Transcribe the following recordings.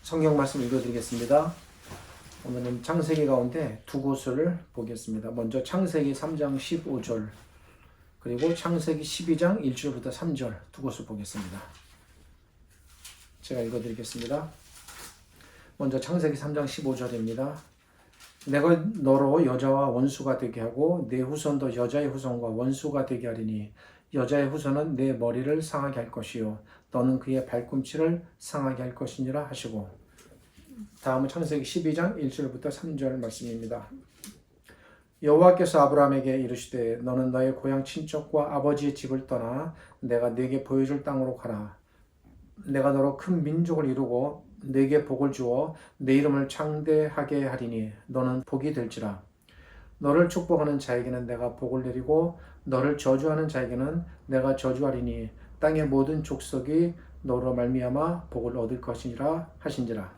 성경 말씀 읽어드리겠습니다. 오늘은 창세기 가운데 두 곳을 보겠습니다. 먼저 창세기 3장 15절 그리고 창세기 12장 1절부터 3절 두 곳을 보겠습니다. 제가 읽어드리겠습니다. 먼저 창세기 3장 15절입니다. 내가 너로 여자와 원수가 되게 하고 내 후손도 여자의 후손과 원수가 되게 하리니 여자의 후손은 내 머리를 상하게 할 것이요 너는 그의 발꿈치를 상하게 할 것이니라 하시고, 다음은 창세기 12장 1절부터 3절 말씀입니다. 여호와께서 아브라함에게 이르시되 너는 너의 고향 친척과 아버지의 집을 떠나 내가 네게 보여줄 땅으로 가라. 내가 너로 큰 민족을 이루고 네게 복을 주어 내 이름을 창대하게 하리니 너는 복이 될지라. 너를 축복하는 자에게는 내가 복을 내리고 너를 저주하는 자에게는 내가 저주하리니 땅의 모든 족속이 너로 말미암아 복을 얻을 것이니라 하신지라.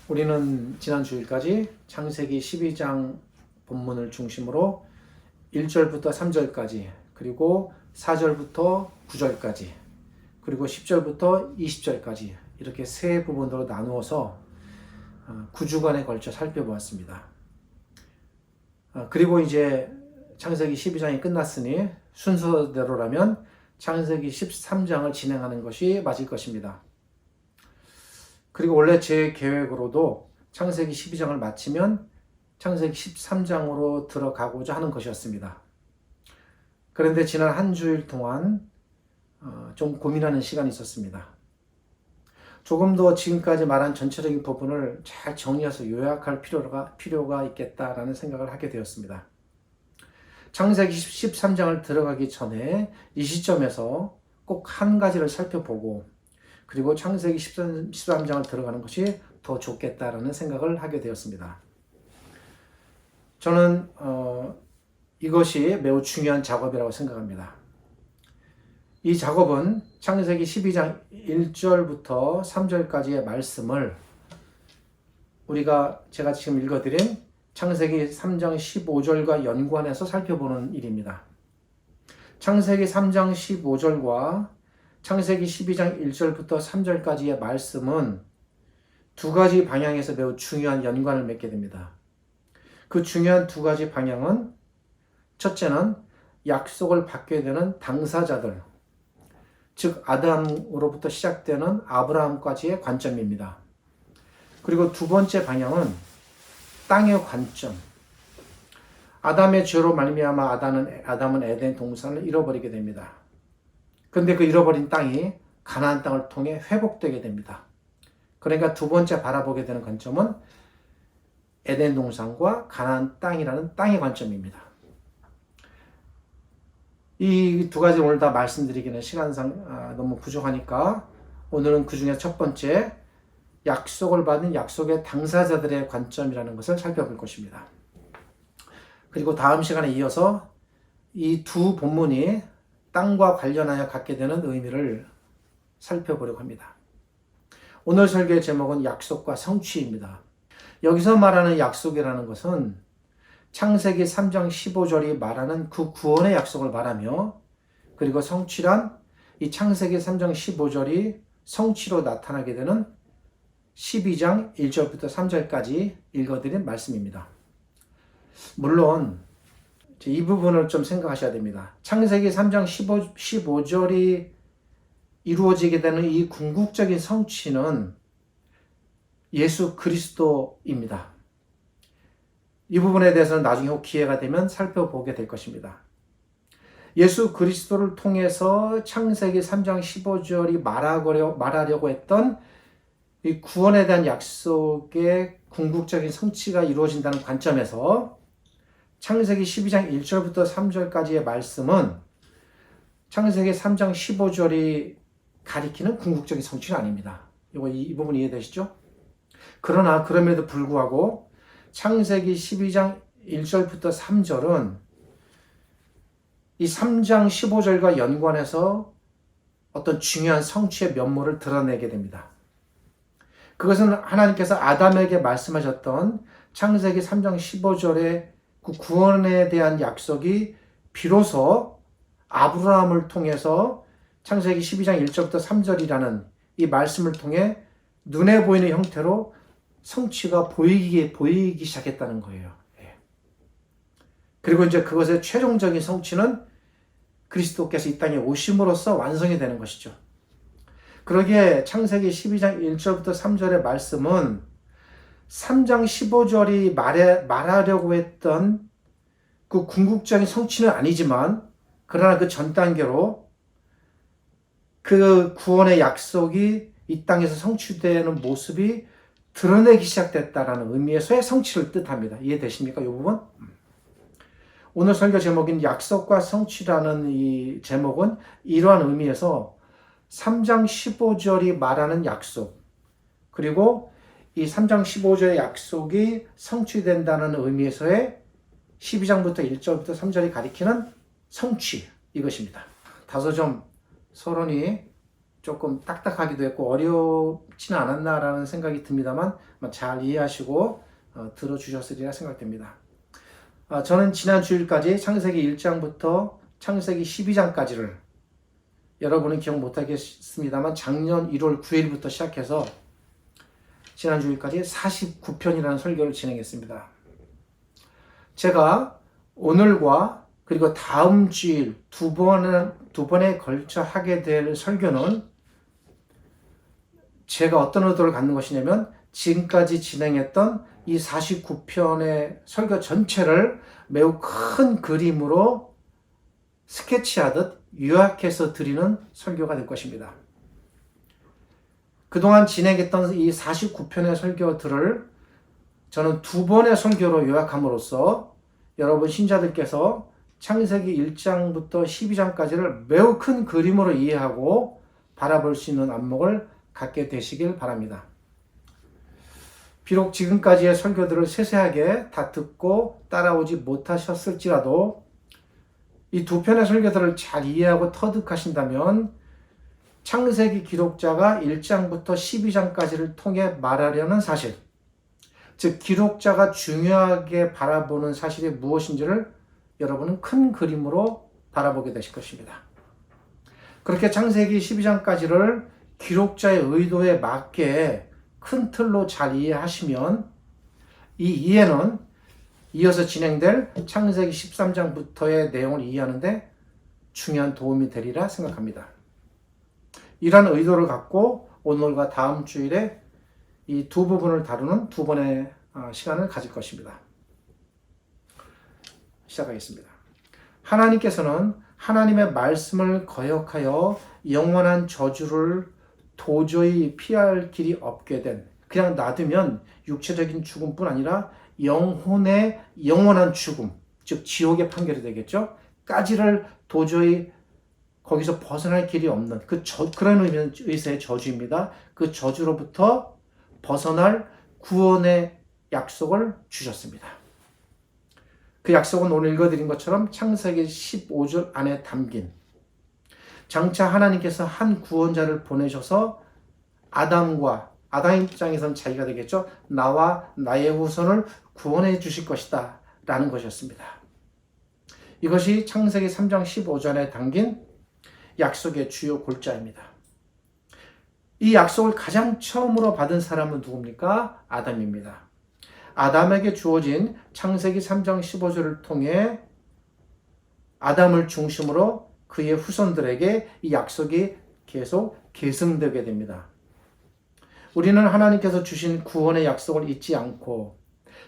우리는 지난 주일까지 창세기 12장 본문을 중심으로 1절부터 3절까지, 그리고 4절부터 9절까지, 그리고 10절부터 20절까지 이렇게 세 부분으로 나누어서 9주간에 걸쳐 살펴보았습니다. 그리고 이제 창세기 12장이 끝났으니 순서대로라면 창세기 13장을 진행하는 것이 맞을 것입니다. 그리고 원래 제 계획으로도 창세기 12장을 마치면 창세기 13장으로 들어가고자 하는 것이었습니다. 그런데 지난 한 주일 동안 좀 고민하는 시간이 있었습니다. 조금 더 지금까지 말한 전체적인 부분을 잘 정리해서 요약할 필요가 있겠다라는 생각을 하게 되었습니다. 창세기 13장을 들어가기 전에 이 시점에서 꼭 한 가지를 살펴보고, 그리고 창세기 13장을 들어가는 것이 더 좋겠다라는 생각을 하게 되었습니다. 저는 이것이 매우 중요한 작업이라고 생각합니다. 이 작업은 창세기 12장 1절부터 3절까지의 말씀을 제가 지금 읽어드린 창세기 3장 15절과 연관해서 살펴보는 일입니다. 창세기 3장 15절과 창세기 12장 1절부터 3절까지의 말씀은 두 가지 방향에서 매우 중요한 연관을 맺게 됩니다. 그 중요한 두 가지 방향은, 첫째는 약속을 받게 되는 당사자들, 즉 아담으로부터 시작되는 아브라함까지의 관점입니다. 그리고 두 번째 방향은 땅의 관점. 아담의 죄로 말미암아 아담은 에덴 동산을 잃어버리게 됩니다. 그런데 그 잃어버린 땅이 가나안 땅을 통해 회복되게 됩니다. 그러니까 두 번째 바라보게 되는 관점은 에덴 동산과 가나안 땅이라는 땅의 관점입니다. 이 두 가지 오늘 다 말씀드리기는 시간상 너무 부족하니까 오늘은 그 중에 첫 번째, 약속을 받은 약속의 당사자들의 관점이라는 것을 살펴볼 것입니다. 그리고 다음 시간에 이어서 이 두 본문이 땅과 관련하여 갖게 되는 의미를 살펴보려고 합니다. 오늘 설교의 제목은 약속과 성취입니다. 여기서 말하는 약속이라는 것은 창세기 3장 15절이 말하는 그 구원의 약속을 말하며, 그리고 성취란 이 창세기 3장 15절이 성취로 나타나게 되는 12장 1절부터 3절까지 읽어드린 말씀입니다. 물론 이 부분을 좀 생각하셔야 됩니다. 창세기 3장 15절이 이루어지게 되는 이 궁극적인 성취는 예수 그리스도입니다. 이 부분에 대해서는 나중에 혹 기회가 되면 살펴보게 될 것입니다. 예수 그리스도를 통해서 창세기 3장 15절이 말하려고 했던 이 구원에 대한 약속의 궁극적인 성취가 이루어진다는 관점에서 창세기 12장 1절부터 3절까지의 말씀은 창세기 3장 15절이 가리키는 궁극적인 성취는 아닙니다. 이 부분 이해되시죠? 그러나 그럼에도 불구하고 창세기 12장 1절부터 3절은 이 3장 15절과 연관해서 어떤 중요한 성취의 면모를 드러내게 됩니다. 그것은 하나님께서 아담에게 말씀하셨던 창세기 3장 15절의 그 구원에 대한 약속이 비로소 아브라함을 통해서 창세기 12장 1절부터 3절이라는 이 말씀을 통해 눈에 보이는 형태로 성취가 보이기 시작했다는 거예요. 예. 그리고 이제 그것의 최종적인 성취는 그리스도께서 이 땅에 오심으로써 완성이 되는 것이죠. 그러기에 창세기 12장 1절부터 3절의 말씀은 3장 15절이 말하려고 했던 그 궁극적인 성취는 아니지만, 그러나 그 전 단계로 그 구원의 약속이 이 땅에서 성취되는 모습이 드러내기 시작됐다라는 의미에서의 성취를 뜻합니다. 이해되십니까? 이 부분? 오늘 설교 제목인 약속과 성취라는 이 제목은 이러한 의미에서 3장 15절이 말하는 약속, 그리고 이 3장 15절의 약속이 성취된다는 의미에서의 12장부터 1절부터 3절이 가리키는 성취, 이것입니다. 다소 좀 서론이 조금 딱딱하기도 했고 어렵지는 않았나라는 생각이 듭니다만 잘 이해하시고 들어주셨으리라 생각됩니다. 저는 지난 주일까지 창세기 1장부터 창세기 12장까지를, 여러분은 기억 못하겠습니다만 작년 1월 9일부터 시작해서 지난 주일까지 49편이라는 설교를 진행했습니다. 제가 오늘과 그리고 다음 주일 두 번에 걸쳐 하게 될 설교는 제가 어떤 의도를 갖는 것이냐면, 지금까지 진행했던 이 49편의 설교 전체를 매우 큰 그림으로 스케치하듯 요약해서 드리는 설교가 될 것입니다. 그동안 진행했던 이 49편의 설교들을 저는 두 번의 설교로 요약함으로써 여러분 신자들께서 창세기 1장부터 12장까지를 매우 큰 그림으로 이해하고 바라볼 수 있는 안목을 갖게 되시길 바랍니다. 비록 지금까지의 설교들을 세세하게 다 듣고 따라오지 못하셨을지라도 이 두 편의 설교들을 잘 이해하고 터득하신다면 창세기 기록자가 1장부터 12장까지를 통해 말하려는 사실, 즉 기록자가 중요하게 바라보는 사실이 무엇인지를 여러분은 큰 그림으로 바라보게 되실 것입니다. 그렇게 창세기 12장까지를 기록자의 의도에 맞게 큰 틀로 잘 이해하시면 이 이해는 이어서 진행될 창세기 13장부터의 내용을 이해하는데 중요한 도움이 되리라 생각합니다. 이러한 의도를 갖고 오늘과 다음 주일에 이 두 부분을 다루는 두 번의 시간을 가질 것입니다. 시작하겠습니다. 하나님께서는 하나님의 말씀을 거역하여 영원한 저주를 도저히 피할 길이 없게 된, 그냥 놔두면 육체적인 죽음뿐 아니라 영혼의 영원한 죽음, 즉 지옥의 판결이 되겠죠. 까지를 도저히 거기서 벗어날 길이 없는 그런 의미에서의 저주입니다. 그 저주로부터 벗어날 구원의 약속을 주셨습니다. 그 약속은 오늘 읽어드린 것처럼 창세기 15절 안에 담긴, 장차 하나님께서 한 구원자를 보내셔서 아담 입장에서는 자기가 되겠죠. 나와 나의 후손을 구원해 주실 것이다 라는 것이었습니다. 이것이 창세기 3장 15절에 담긴 약속의 주요 골자입니다. 이 약속을 가장 처음으로 받은 사람은 누굽니까? 아담입니다. 아담에게 주어진 창세기 3장 15절을 통해 아담을 중심으로 그의 후손들에게 이 약속이 계속 계승되게 됩니다. 우리는 하나님께서 주신 구원의 약속을 잊지 않고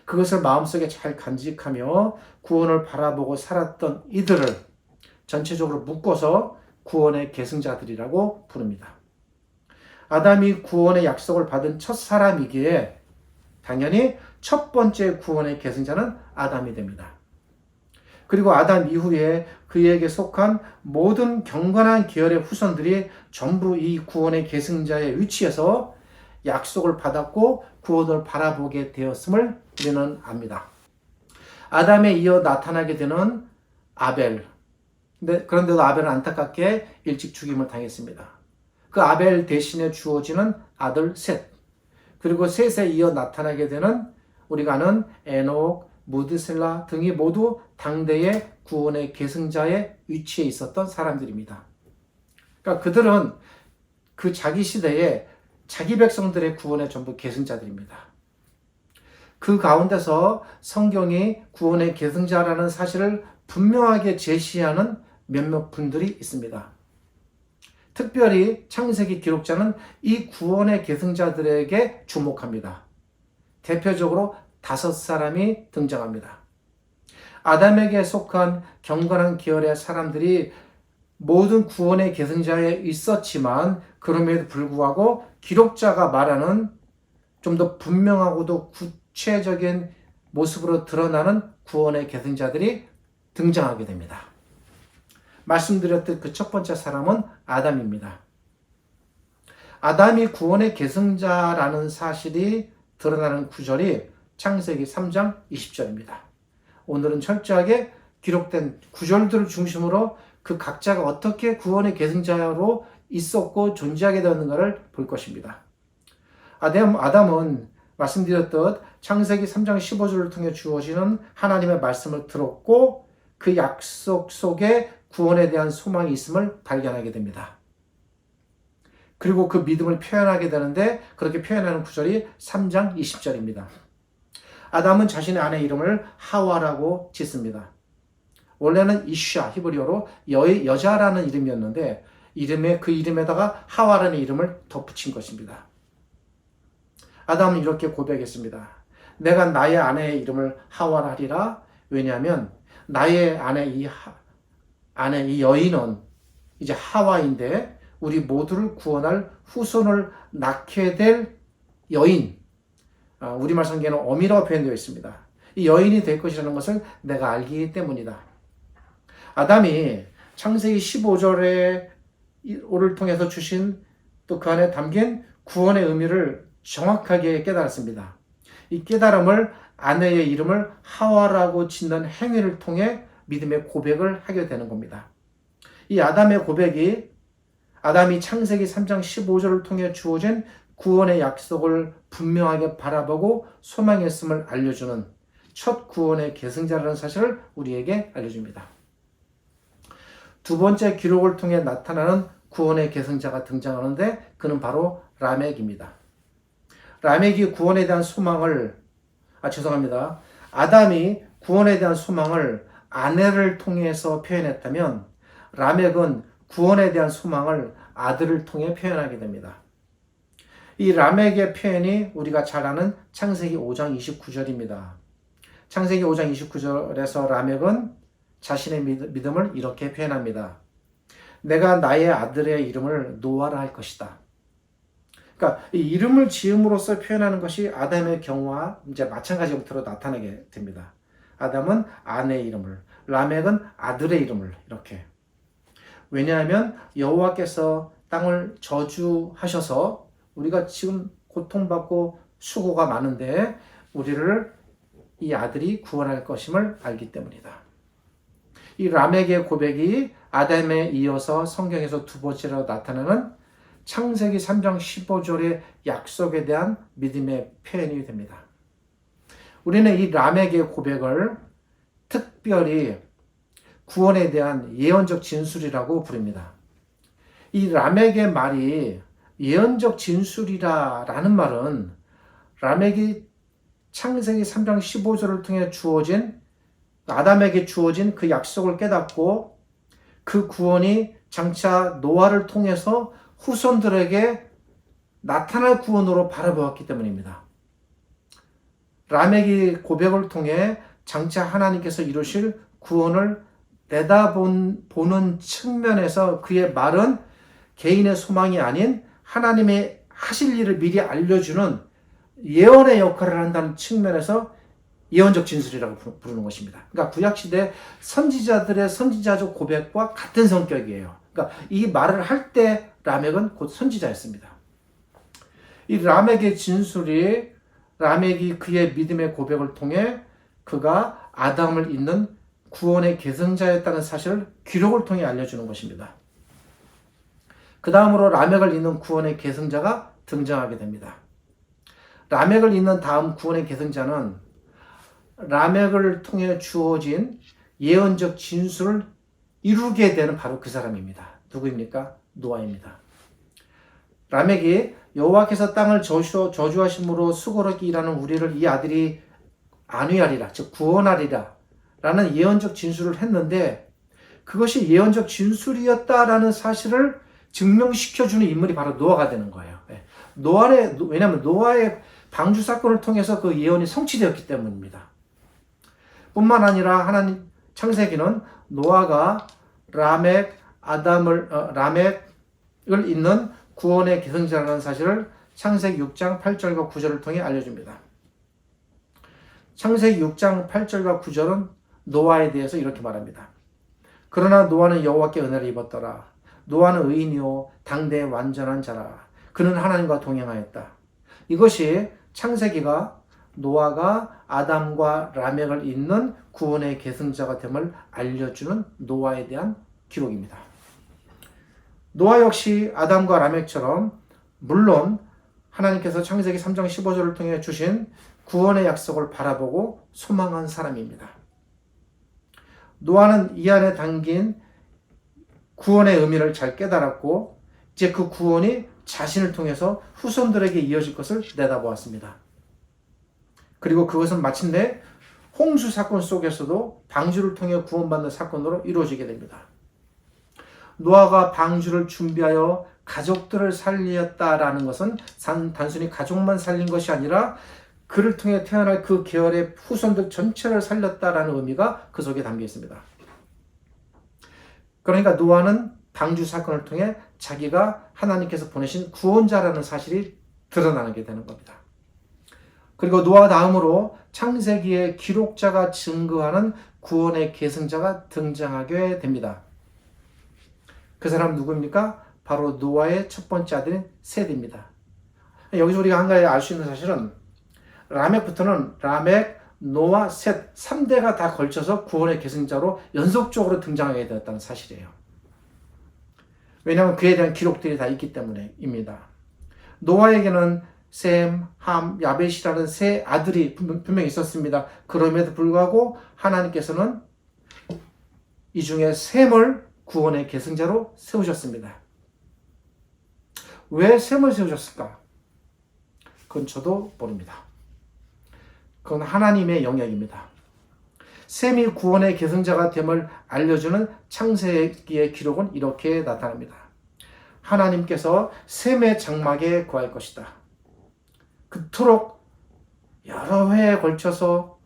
그것을 마음속에 잘 간직하며 구원을 바라보고 살았던 이들을 전체적으로 묶어서 구원의 계승자들이라고 부릅니다. 아담이 구원의 약속을 받은 첫 사람이기에 당연히 첫 번째 구원의 계승자는 아담이 됩니다. 그리고 아담 이후에 그에게 속한 모든 경건한 계열의 후손들이 전부 이 구원의 계승자의 위치에서 약속을 받았고 구원을 바라보게 되었음을 우리는 압니다. 아담에 이어 나타나게 되는 아벨. 그런데도 아벨은 안타깝게 일찍 죽임을 당했습니다. 그 아벨 대신에 주어지는 아들 셋. 그리고 셋에 이어 나타나게 되는 우리가 아는 에녹, 무드셀라 등이 모두 당대의 구원의 계승자의 위치에 있었던 사람들입니다. 그러니까 그들은 그 자기 시대에 자기 백성들의 구원의 전부 계승자들입니다. 그 가운데서 성경이 구원의 계승자라는 사실을 분명하게 제시하는 몇몇 분들이 있습니다. 특별히 창세기 기록자는 이 구원의 계승자들에게 주목합니다. 대표적으로 5사람이 등장합니다. 아담에게 속한 경건한 계열의 사람들이 모든 구원의 계승자에 있었지만 그럼에도 불구하고 기록자가 말하는 좀 더 분명하고도 구체적인 모습으로 드러나는 구원의 계승자들이 등장하게 됩니다. 말씀드렸듯 그 첫 번째 사람은 아담입니다. 아담이 구원의 계승자라는 사실이 드러나는 구절이 창세기 3장 20절입니다. 오늘은 철저하게 기록된 구절들을 중심으로 그 각자가 어떻게 구원의 계승자로 있었고 존재하게 되었는가를 볼 것입니다. 아담은 말씀드렸듯 창세기 3장 15절을 통해 주어지는 하나님의 말씀을 들었고 그 약속 속에 구원에 대한 소망이 있음을 발견하게 됩니다. 그리고 그 믿음을 표현하게 되는데 그렇게 표현하는 구절이 3장 20절입니다. 아담은 자신의 아내 이름을 하와라고 짓습니다. 원래는 이샤 히브리어로 여자라는 이름이었는데 그 이름에다가 하와라는 이름을 덧붙인 것입니다. 아담은 이렇게 고백했습니다. 내가 나의 아내의 이름을 하와라 하리라. 왜냐하면 나의 아내 이 여인은 이제 하와인데 우리 모두를 구원할 후손을 낳게 될 여인, 우리말 성경에는 어미라고 표현되어 있습니다. 이 여인이 될 것이라는 것을 내가 알기 때문이다. 아담이 창세기 15절을 통해서 주신 또 그 안에 담긴 구원의 의미를 정확하게 깨달았습니다. 이 깨달음을 아내의 이름을 하와라고 짓는 행위를 통해 믿음의 고백을 하게 되는 겁니다. 이 아담의 고백이 아담이 창세기 3장 15절을 통해 주어진 구원의 약속을 분명하게 바라보고 소망했음을 알려주는 첫 구원의 계승자라는 사실을 우리에게 알려줍니다. 두 번째 기록을 통해 나타나는 구원의 계승자가 등장하는데 그는 바로 라멕입니다. 라멕이 구원에 대한 소망을 아담이 구원에 대한 소망을 아내를 통해서 표현했다면 라멕은 구원에 대한 소망을 아들을 통해 표현하게 됩니다. 이 라멕의 표현이 우리가 잘 아는 창세기 5장 29절입니다. 창세기 5장 29절에서 라멕은 자신의 믿음을 이렇게 표현합니다. 내가 나의 아들의 이름을 노아라 할 것이다. 그러니까 이 이름을 지음으로써 표현하는 것이 아담의 경우와 이제 마찬가지 형태로 나타나게 됩니다. 아담은 아내의 이름을, 라멕은 아들의 이름을 이렇게. 왜냐하면 여호와께서 땅을 저주하셔서 우리가 지금 고통받고 수고가 많은데 우리를 이 아들이 구원할 것임을 알기 때문이다. 이 라멕의 고백이 아담에 이어서 성경에서 두 번째로 나타나는 창세기 3장 15절의 약속에 대한 믿음의 표현이 됩니다. 우리는 이 라멕의 고백을 특별히 구원에 대한 예언적 진술이라고 부릅니다. 이 라멕의 말이 예언적 진술이라는 말은 라멕이 창세기 3장 15절을 통해 아담에게 주어진 그 약속을 깨닫고 그 구원이 장차 노아를 통해서 후손들에게 나타날 구원으로 바라보았기 때문입니다. 라멕이 고백을 통해 장차 하나님께서 이루실 구원을 내다보는 측면에서 그의 말은 개인의 소망이 아닌 하나님의 하실 일을 미리 알려주는 예언의 역할을 한다는 측면에서 예언적 진술이라고 부르는 것입니다. 그러니까 구약시대 선지자들의 선지자적 고백과 같은 성격이에요. 그러니까 이 말을 할 때 라멕은 곧 선지자였습니다. 이 라멕의 진술이 라멕이 그의 믿음의 고백을 통해 그가 아담을 잇는 구원의 계승자였다는 사실을 기록을 통해 알려주는 것입니다. 그 다음으로 라멕을 잇는 구원의 계승자가 등장하게 됩니다. 라멕을 잇는 다음 구원의 계승자는 라멕을 통해 주어진 예언적 진술을 이루게 되는 바로 그 사람입니다. 누구입니까? 노아입니다. 라멕이 여호와께서 땅을 저주하심으로 수고롭게 일하는 우리를 이 아들이 안위하리라, 즉 구원하리라 라는 예언적 진술을 했는데, 그것이 예언적 진술이었다라는 사실을 증명시켜주는 인물이 바로 노아가 되는 거예요. 왜냐하면 노아의 방주 사건을 통해서 그 예언이 성취되었기 때문입니다. 뿐만 아니라 하나님 창세기는 노아가 라멕을 잇는 구원의 계승자라는 사실을 창세기 6장 8절과 9절을 통해 알려줍니다. 창세기 6장 8절과 9절은 노아에 대해서 이렇게 말합니다. 그러나 노아는 여호와께 은혜를 입었더라. 노아는 의인이요 당대의 완전한 자라. 그는 하나님과 동행하였다. 이것이 창세기가 노아가 아담과 라멕을 잇는 구원의 계승자가 됨을 알려주는 노아에 대한 기록입니다. 노아 역시 아담과 라멕처럼 물론 하나님께서 창세기 3장 15절을 통해 주신 구원의 약속을 바라보고 소망한 사람입니다. 노아는 이 안에 담긴 구원의 의미를 잘 깨달았고 이제 그 구원이 자신을 통해서 후손들에게 이어질 것을 내다보았습니다. 그리고 그것은 마침내 홍수 사건 속에서도 방주를 통해 구원받는 사건으로 이루어지게 됩니다. 노아가 방주를 준비하여 가족들을 살렸다라는 것은 단순히 가족만 살린 것이 아니라 그를 통해 태어날 그 계열의 후손들 전체를 살렸다라는 의미가 그 속에 담겨 있습니다. 그러니까 노아는 방주 사건을 통해 자기가 하나님께서 보내신 구원자라는 사실이 드러나게 되는 겁니다. 그리고 노아 다음으로 창세기의 기록자가 증거하는 구원의 계승자가 등장하게 됩니다. 그 사람 누구입니까? 바로 노아의 첫 번째 아들인 셋입니다. 여기서 우리가 한 가지 알 수 있는 사실은 라멕부터는 라멕, 노아, 셋 3대가 다 걸쳐서 구원의 계승자로 연속적으로 등장하게 되었다는 사실이에요. 왜냐하면 그에 대한 기록들이 다 있기 때문입니다. 노아에게는 셈, 함, 야벳이라는 세 아들이 분명히 있었습니다. 그럼에도 불구하고 하나님께서는 이 중에 셈을 구원의 계승자로 세우셨습니다. 왜 셈을 세우셨을까? 그건 저도 모릅니다. 그건 하나님의 영역입니다. 셈이 구원의 계승자가 됨을 알려주는 창세기의 기록은 이렇게 나타납니다. 하나님께서 셈의 장막에 거할 것이다. 그토록 여러 회에 걸쳐서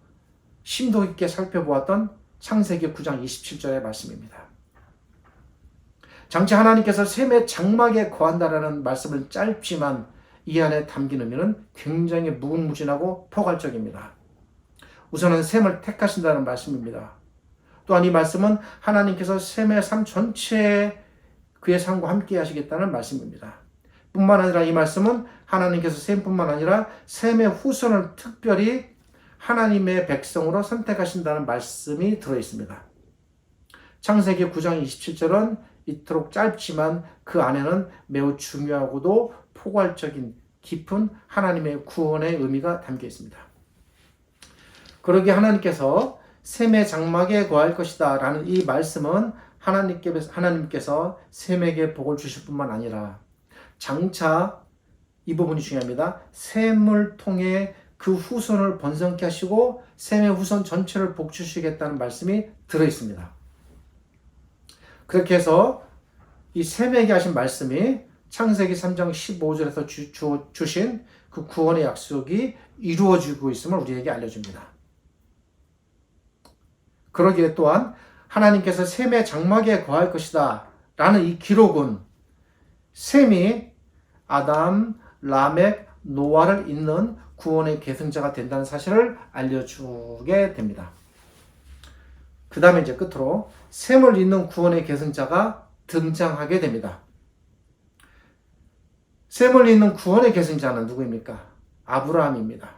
심도 있게 살펴보았던 창세기 9장 27절의 말씀입니다. 장차 하나님께서 셈의 장막에 거한다라는 말씀을 짧지만 이 안에 담긴 의미는 굉장히 무궁무진하고 포괄적입니다. 우선은 셈을 택하신다는 말씀입니다. 또한 이 말씀은 하나님께서 셈의 삶 전체에 그의 삶과 함께 하시겠다는 말씀입니다. 뿐만 아니라 이 말씀은 하나님께서 셈뿐만 아니라 셈의 후손을 특별히 하나님의 백성으로 선택하신다는 말씀이 들어있습니다. 창세기 9장 27절은 이토록 짧지만 그 안에는 매우 중요하고도 포괄적인 깊은 하나님의 구원의 의미가 담겨 있습니다. 그러기에 하나님께서 셈의 장막에 거할 것이다 라는 이 말씀은 하나님께서 셈에게 복을 주실 뿐만 아니라 장차 이 부분이 중요합니다. 셈을 통해 그 후손을 번성케 하시고 셈의 후손 전체를 복 주시겠다는 말씀이 들어있습니다. 그렇게 해서 이 셈에게 하신 말씀이 창세기 3장 15절에서 주신 그 구원의 약속이 이루어지고 있음을 우리에게 알려줍니다. 그러기에 또한 하나님께서 셈의 장막에 거할 것이다 라는 이 기록은 셈이 아담, 라멕, 노아를 잇는 구원의 계승자가 된다는 사실을 알려주게 됩니다. 그 다음에 이제 끝으로 셈을 잇는 구원의 계승자가 등장하게 됩니다. 셈을 잇는 구원의 계승자는 누구입니까? 아브라함입니다.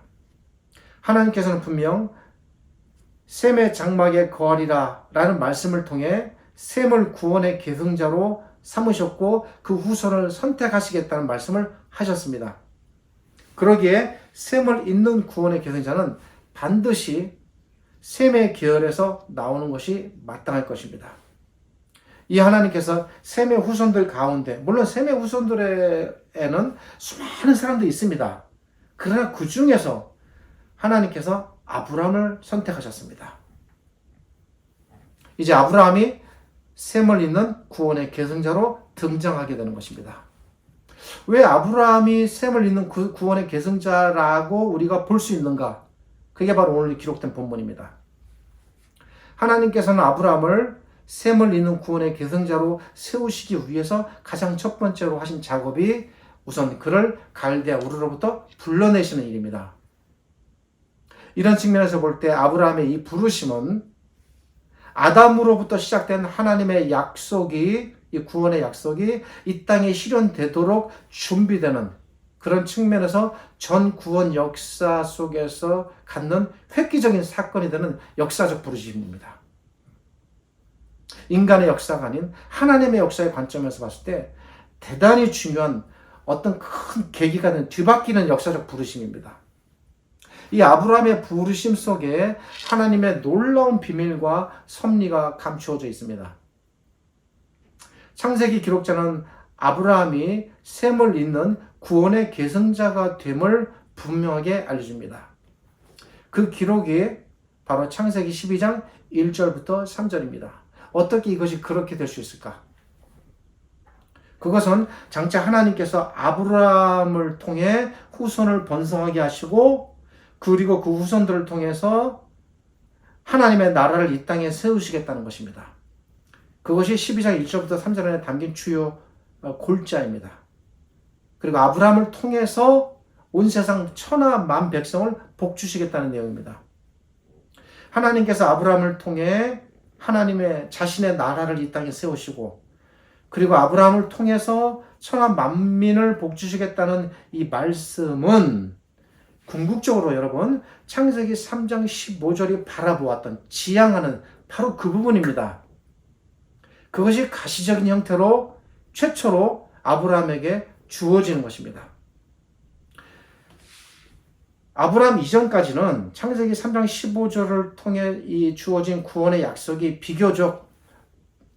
하나님께서는 분명 셈의 장막에 거하리라 라는 말씀을 통해 셈을 구원의 계승자로 삼으셨고 그 후손을 선택하시겠다는 말씀을 하셨습니다. 그러기에 셈을 잇는 구원의 계승자는 반드시 셈의 계열에서 나오는 것이 마땅할 것입니다. 이 하나님께서 셈의 후손들 가운데, 물론 셈의 후손들에는 수많은 사람들이 있습니다. 그러나 그 중에서 하나님께서 아브라함을 선택하셨습니다. 이제 아브라함이 셈을 잇는 구원의 계승자로 등장하게 되는 것입니다. 왜 아브라함이 셈을 잇는 구원의 계승자라고 우리가 볼 수 있는가? 그게 바로 오늘 기록된 본문입니다. 하나님께서는 아브라함을 셈을 잇는 구원의 계승자로 세우시기 위해서 가장 첫 번째로 하신 작업이 우선 그를 갈대아 우르로부터 불러내시는 일입니다. 이런 측면에서 볼 때 아브라함의 이 부르심은 아담으로부터 시작된 하나님의 약속이, 이 구원의 약속이 이 땅에 실현되도록 준비되는 그런 측면에서 전 구원 역사 속에서 갖는 획기적인 사건이 되는 역사적 부르심입니다. 인간의 역사가 아닌 하나님의 역사의 관점에서 봤을 때 대단히 중요한 어떤 큰 계기가 된 뒤바뀌는 역사적 부르심입니다. 이 아브라함의 부르심 속에 하나님의 놀라운 비밀과 섭리가 감추어져 있습니다. 창세기 기록자는 아브라함이 셈을 잇는 구원의 계승자가 됨을 분명하게 알려줍니다. 그 기록이 바로 창세기 12장 1절부터 3절입니다. 어떻게 이것이 그렇게 될 수 있을까? 그것은 장차 하나님께서 아브라함을 통해 후손을 번성하게 하시고 그리고 그 후손들을 통해서 하나님의 나라를 이 땅에 세우시겠다는 것입니다. 그것이 12장 1절부터 3절에 담긴 주요 골자입니다. 그리고 아브라함을 통해서 온 세상 천하 만 백성을 복주시겠다는 내용입니다. 하나님께서 아브라함을 통해 하나님의 자신의 나라를 이 땅에 세우시고 그리고 아브라함을 통해서 천하 만민을 복주시겠다는 이 말씀은 궁극적으로 여러분 창세기 3장 15절이 바라보았던 지향하는 바로 그 부분입니다. 그것이 가시적인 형태로 최초로 아브라함에게 주어지는 것입니다. 아브라함 이전까지는 창세기 3장 15절을 통해 이 주어진 구원의 약속이 비교적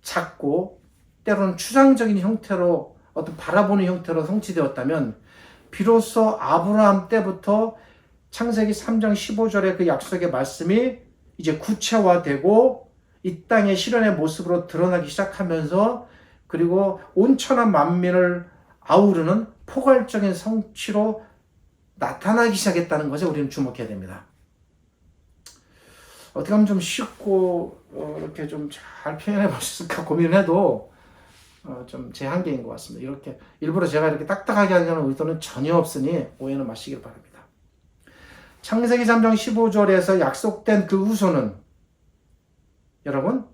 작고 때로는 추상적인 형태로 어떤 바라보는 형태로 성취되었다면 비로소 아브라함 때부터 창세기 3장 15절의 그 약속의 말씀이 이제 구체화되고 이 땅의 실현의 모습으로 드러나기 시작하면서 그리고 온 천하 만민을 아우르는 포괄적인 성취로 나타나기 시작했다는 것에 우리는 주목해야 됩니다. 어떻게 하면 좀 쉽고 이렇게 좀 잘 표현해 볼 수 있을까 고민을 해도 좀 제 한계인 것 같습니다. 이렇게 일부러 제가 이렇게 딱딱하게 하려는 의도는 전혀 없으니 오해는 마시길 바랍니다. 창세기 3장 15절에서 약속된 그 후손은 여러분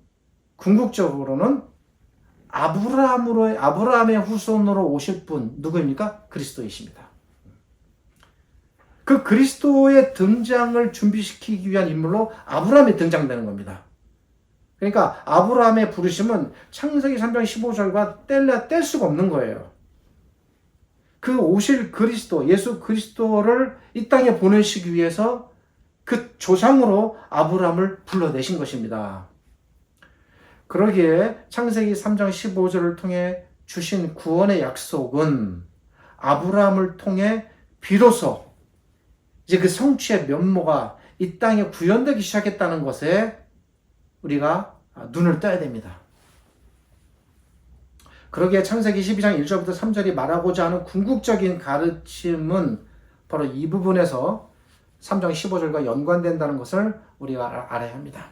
궁극적으로는 아브라함의 후손으로 오실 분 누구입니까? 그리스도이십니다. 그 그리스도의 등장을 준비시키기 위한 인물로 아브라함이 등장되는 겁니다. 그러니까 아브라함의 부르심은 창세기 3장 15절과 뗄 수가 없는 거예요. 그 오실 그리스도, 예수 그리스도를 이 땅에 보내시기 위해서 그 조상으로 아브라함을 불러내신 것입니다. 그러기에 창세기 3장 15절을 통해 주신 구원의 약속은 아브라함을 통해 비로소 이제 그 성취의 면모가 이 땅에 구현되기 시작했다는 것에 우리가 눈을 떠야 됩니다. 그러기에 창세기 12장 1절부터 3절이 말하고자 하는 궁극적인 가르침은 바로 이 부분에서 3장 15절과 연관된다는 것을 우리가 알아야 합니다.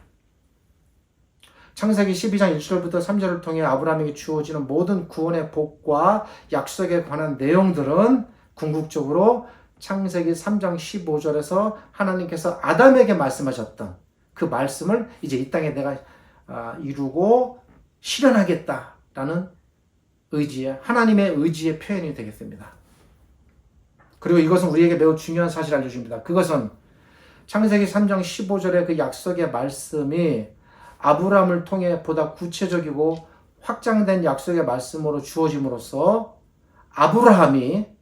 창세기 12장 1절부터 3절을 통해 아브라함에게 주어지는 모든 구원의 복과 약속에 관한 내용들은 궁극적으로 창세기 3장 15절에서 하나님께서 아담에게 말씀하셨던 그 말씀을 이제 이 땅에 내가 이루고 실현하겠다라는 하나님의 의지의 표현이 되겠습니다. 그리고 이것은 우리에게 매우 중요한 사실을 알려줍니다. 그것은 창세기 3장 15절의 그 약속의 말씀이 아브라함을 통해 보다 구체적이고 확장된 약속의 말씀으로 주어짐으로써 아담이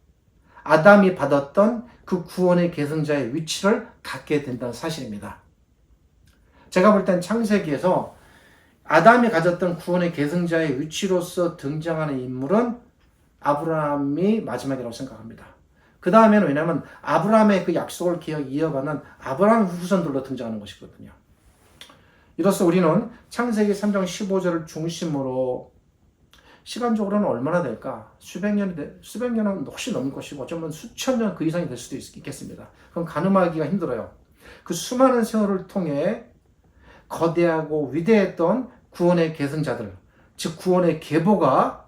받았던 그 구원의 계승자의 위치를 갖게 된다는 사실입니다. 제가 볼 땐 창세기에서 아담이 가졌던 구원의 계승자의 위치로서 등장하는 인물은 아브라함이 마지막이라고 생각합니다. 그 다음에는 왜냐하면 아브라함의 그 약속을 이어가는 아브라함 후손들로 등장하는 것이거든요. 이로써 우리는 창세기 3장 15절을 중심으로 시간적으로는 얼마나 될까? 수백 년은 훨씬 넘을 것이고 어쩌면 수천 년 그 이상이 될 수도 있겠습니다. 그럼 가늠하기가 힘들어요. 그 수많은 세월을 통해 거대하고 위대했던 구원의 계승자들, 즉 구원의 계보가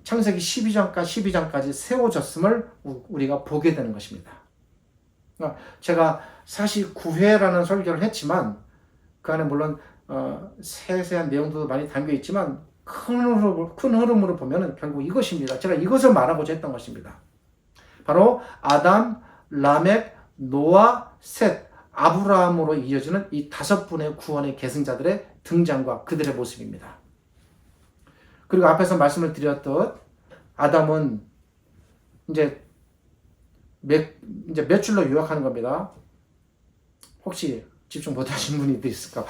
창세기 12장까지 세워졌음을 우리가 보게 되는 것입니다. 제가 49회라는 설교를 했지만 그 안에 물론 세세한 내용도 많이 담겨 있지만 큰 흐름으로 보면 결국 이것입니다. 제가 이것을 말하고자 했던 것입니다. 바로 아담, 라멕, 노아, 셋, 아브라함으로 이어지는 이 5분의 구원의 계승자들의 등장과 그들의 모습입니다. 그리고 앞에서 말씀을 드렸듯 아담은 이제 몇 줄로 요약하는 겁니다. 혹시 집중 못하신 분이 있을까봐.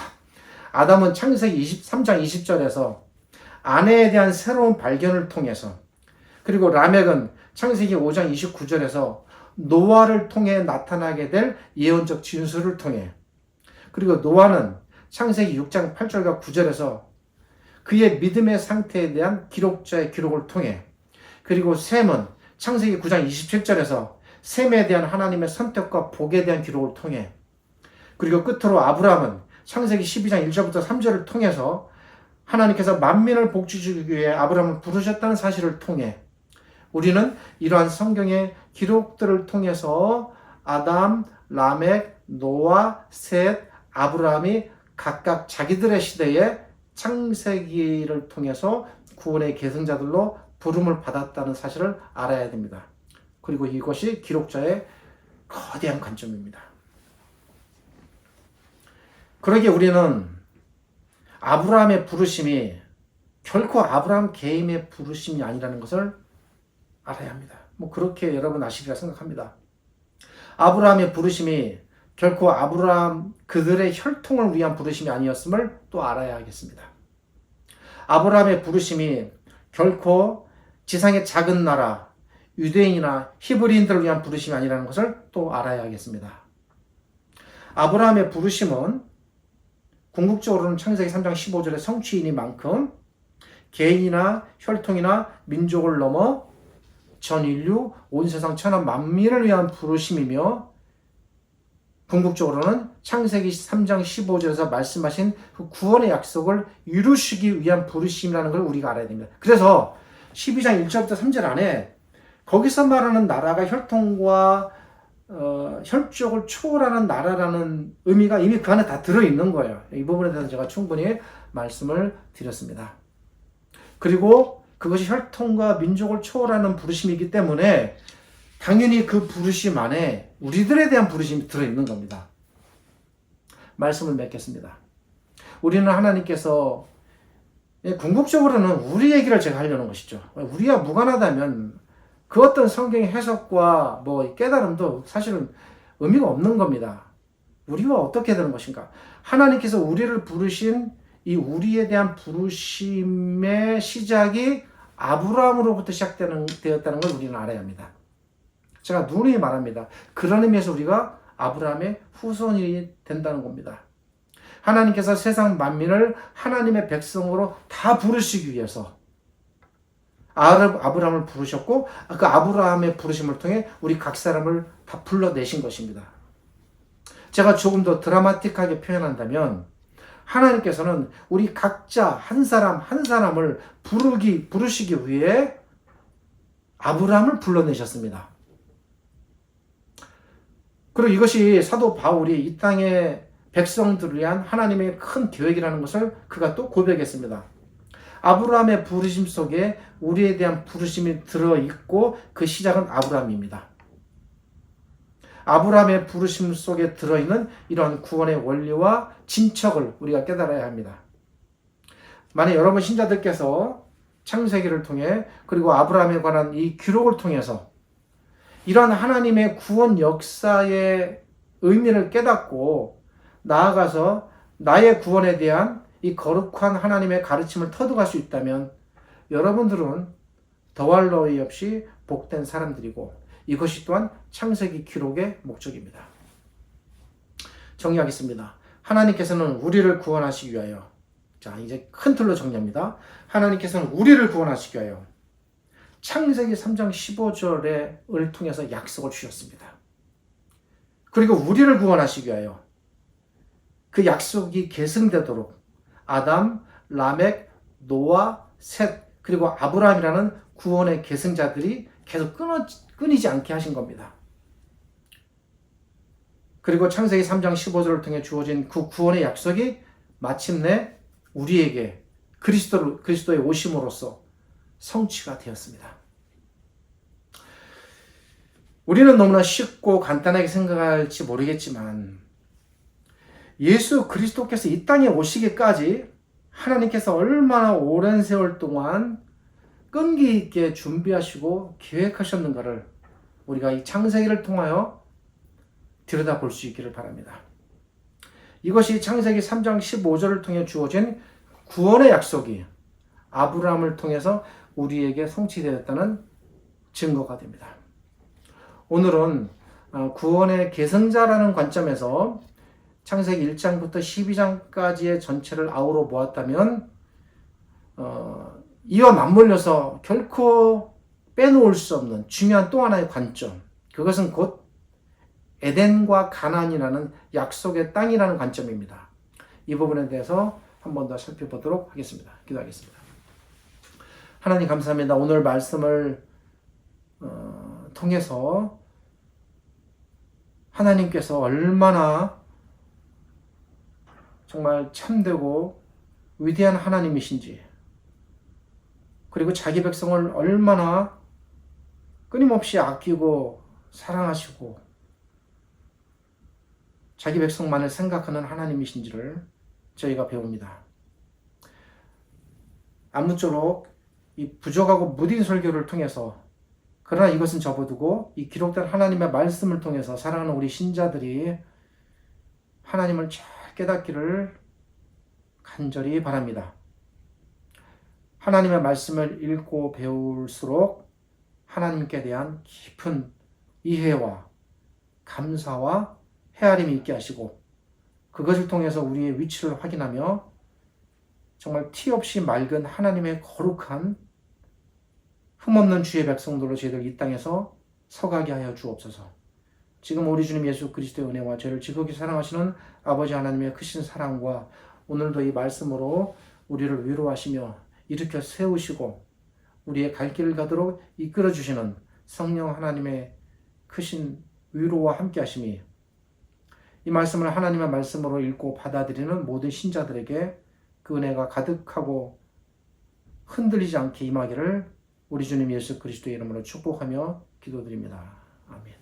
아담은 창세기 23장 20절에서 아내에 대한 새로운 발견을 통해서, 그리고 라멕은 창세기 5장 29절에서 노아를 통해 나타나게 될 예언적 진술을 통해, 그리고 노아는 창세기 6장 8절과 9절에서 그의 믿음의 상태에 대한 기록자의 기록을 통해, 그리고 셈은 창세기 9장 27절에서 셈에 대한 하나님의 선택과 복에 대한 기록을 통해, 그리고 끝으로 아브라함은 창세기 12장 1절부터 3절을 통해서 하나님께서 만민을 복주시기 위해 아브라함을 부르셨다는 사실을 통해 우리는 이러한 성경의 기록들을 통해서 아담, 라멕, 노아, 셋, 아브라함이 각각 자기들의 시대에 창세기를 통해서 구원의 계승자들로 부름을 받았다는 사실을 알아야 됩니다. 그리고 이것이 기록자의 거대한 관점입니다. 그러기에 우리는 아브라함의 부르심이 결코 아브라함 개인의 부르심이 아니라는 것을 알아야 합니다. 그렇게 여러분 아시리라 생각합니다. 아브라함의 부르심이 결코 아브라함 그들의 혈통을 위한 부르심이 아니었음을 또 알아야 하겠습니다. 아브라함의 부르심이 결코 지상의 작은 나라, 유대인이나 히브리인들을 위한 부르심이 아니라는 것을 또 알아야 하겠습니다. 아브라함의 부르심은 궁극적으로는 창세기 3장 15절의 성취인이만큼 개인이나 혈통이나 민족을 넘어 전 인류, 온 세상 천하 만민을 위한 부르심이며, 궁극적으로는 창세기 3장 15절에서 말씀하신 그 구원의 약속을 이루시기 위한 부르심이라는 걸 우리가 알아야 됩니다. 그래서 12장 1절부터 3절 안에 거기서 말하는 나라가 혈통과 혈족을 초월하는 나라라는 의미가 이미 그 안에 다 들어있는 거예요. 이 부분에 대해서 제가 충분히 말씀을 드렸습니다. 그리고 그것이 혈통과 민족을 초월하는 부르심이기 때문에 당연히 그 부르심 안에 우리들에 대한 부르심이 들어있는 겁니다. 말씀을 맺겠습니다. 우리는 하나님께서 궁극적으로는 우리 얘기를 제가 하려는 것이죠. 우리와 무관하다면 그 어떤 성경의 해석과 깨달음도 사실은 의미가 없는 겁니다. 우리와 어떻게 되는 것인가? 하나님께서 우리를 부르신 이 우리에 대한 부르심의 시작이 아브라함으로부터 시작되었다는 걸 우리는 알아야 합니다. 제가 누누이 말합니다. 그런 의미에서 우리가 아브라함의 후손이 된다는 겁니다. 하나님께서 세상 만민을 하나님의 백성으로 다 부르시기 위해서 아브라함을 부르셨고, 그 아브라함의 부르심을 통해 우리 각 사람을 다 불러내신 것입니다. 제가 조금 더 드라마틱하게 표현한다면 하나님께서는 우리 각자 한 사람 한 사람을 부르시기 위해 아브라함을 불러내셨습니다. 그리고 이것이 사도 바울이 이 땅의 백성들을 위한 하나님의 큰 계획이라는 것을 그가 또 고백했습니다. 아브라함의 부르심 속에 우리에 대한 부르심이 들어있고 그 시작은 아브라함입니다. 아브라함의 부르심 속에 들어있는 이러한 구원의 원리와 진척을 우리가 깨달아야 합니다. 만약 여러분 신자들께서 창세기를 통해 그리고 아브라함에 관한 이 기록을 통해서 이러한 하나님의 구원 역사의 의미를 깨닫고 나아가서 나의 구원에 대한 이 거룩한 하나님의 가르침을 터득할 수 있다면 여러분들은 더할 나위 없이 복된 사람들이고 이것이 또한 창세기 기록의 목적입니다. 정리하겠습니다. 하나님께서는 우리를 구원하시기 위하여, 자 이제 큰 틀로 정리합니다. 하나님께서는 우리를 구원하시기 위하여 창세기 3장 15절을 통해서 약속을 주셨습니다. 그리고 우리를 구원하시기 위하여 그 약속이 계승되도록 아담, 라멕, 노아, 셋 그리고 아브라함이라는 구원의 계승자들이 계속 끊이지 않게 하신 겁니다. 그리고 창세기 3장 15절을 통해 주어진 그 구원의 약속이 마침내 우리에게 그리스도의 오심으로써 성취가 되었습니다. 우리는 너무나 쉽고 간단하게 생각할지 모르겠지만 예수 그리스도께서 이 땅에 오시기까지 하나님께서 얼마나 오랜 세월 동안 끈기 있게 준비하시고 계획하셨는가를 우리가 이 창세기를 통하여 들여다볼 수 있기를 바랍니다. 이것이 창세기 3장 15절을 통해 주어진 구원의 약속이 아브라함을 통해서 우리에게 성취되었다는 증거가 됩니다. 오늘은 구원의 계승자라는 관점에서 창세기 1장부터 12장까지의 전체를 아우러 보았다면 이와 맞물려서 결코 빼놓을 수 없는 중요한 또 하나의 관점, 그것은 곧 에덴과 가나안이라는 약속의 땅이라는 관점입니다. 이 부분에 대해서 한 번 더 살펴보도록 하겠습니다. 기도하겠습니다. 하나님 감사합니다. 오늘 말씀을 통해서 하나님께서 얼마나 정말 참되고 위대한 하나님이신지, 그리고 자기 백성을 얼마나 끊임없이 아끼고 사랑하시고 자기 백성만을 생각하는 하나님이신지를 저희가 배웁니다. 아무쪼록 이 부족하고 무딘 설교를 통해서, 그러나 이것은 접어두고 이 기록된 하나님의 말씀을 통해서 사랑하는 우리 신자들이 하나님을 잘 깨닫기를 간절히 바랍니다. 하나님의 말씀을 읽고 배울수록 하나님께 대한 깊은 이해와 감사와 헤아림이 있게 하시고, 그것을 통해서 우리의 위치를 확인하며 정말 티 없이 맑은 하나님의 거룩한 흠없는 주의 백성들로 저희들 이 땅에서 서가게 하여 주옵소서. 지금 우리 주님 예수 그리스도의 은혜와 저희를 지극히 사랑하시는 아버지 하나님의 크신 사랑과 오늘도 이 말씀으로 우리를 위로하시며 일으켜 세우시고 우리의 갈 길을 가도록 이끌어 주시는 성령 하나님의 크신 위로와 함께 하심이 이 말씀을 하나님의 말씀으로 읽고 받아들이는 모든 신자들에게 그 은혜가 가득하고 흔들리지 않게 임하기를 우리 주님 예수 그리스도의 이름으로 축복하며 기도드립니다. 아멘.